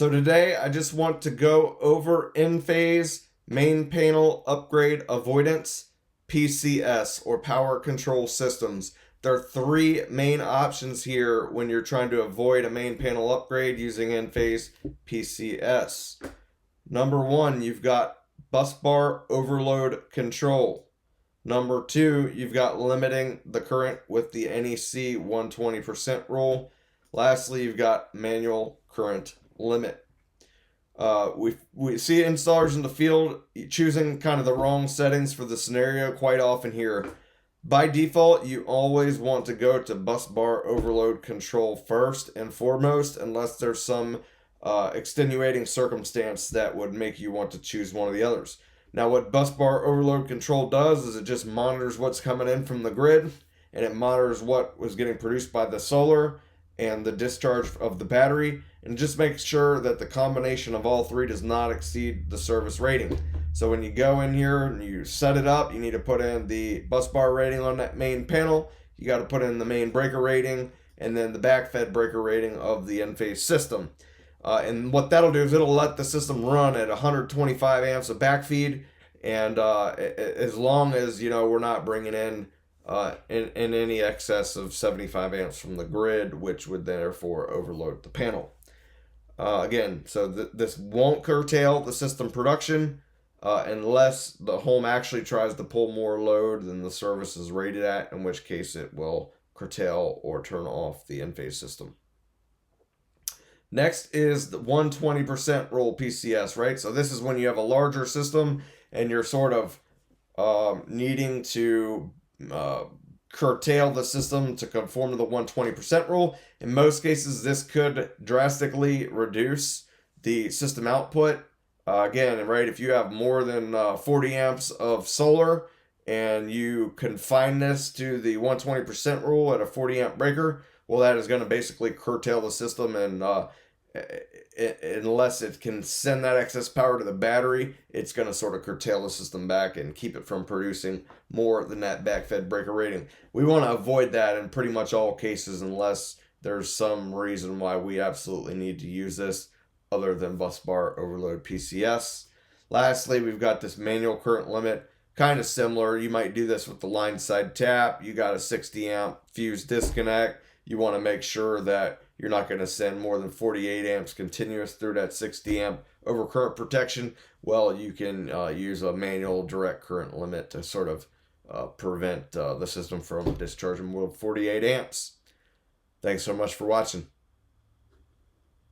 So today I just want to go over Enphase main panel upgrade avoidance PCS or power control systems. There are three main options here when you're trying to avoid a main panel upgrade using Enphase PCS. Number one, you've got busbar overload control. Number two, you've got limiting the current with the NEC 120% rule. Lastly, you've got manual current limit. We see installers in the field choosing kind of the wrong settings for the scenario quite often here. By default, you always want to go to busbar overload control first and foremost, unless there's some extenuating circumstance that would make you want to choose one of the others. Now, what busbar overload control does is it just monitors what's coming in from the grid, and it monitors what was getting produced by the solar and the discharge of the battery, and just makes sure that the combination of all three does not exceed the service rating. So when you go in here and you set it up, you need to put in the busbar rating on that main panel. You got to put in the main breaker rating and then the backfed breaker rating of the Enphase system. And what that'll do is it'll let the system run at 125 amps of backfeed, and as long as we're not bringing in any excess of 75 amps from the grid, which would therefore overload the panel. Again, so this won't curtail the system production unless the home actually tries to pull more load than the service is rated at, in which case it will curtail or turn off the Enphase system. Next is the 120% rule PCS, right? So this is when you have a larger system and you're sort of needing to curtail the system to conform to the 120% rule. In most cases, this could drastically reduce the system output. Again, right, if you have more than 40 amps of solar and you confine this to the 120% rule at a 40 amp breaker, well, that is going to basically curtail the system, and unless it can send that excess power to the battery, it's going to sort of curtail the system back and keep it from producing more than that backfed breaker rating. We want to avoid that in pretty much all cases unless there's some reason why we absolutely need to use this other than busbar overload PCS. Lastly, we've got this manual current limit, kind of similar. You might do this with the line side tap. You got a 60 amp fuse disconnect. You want to make sure that you're not going to send more than 48 amps continuous through that 60 amp over current protection. Well, you can use a manual direct current limit to sort of prevent the system from discharging more than 48 amps. Thanks so much for watching.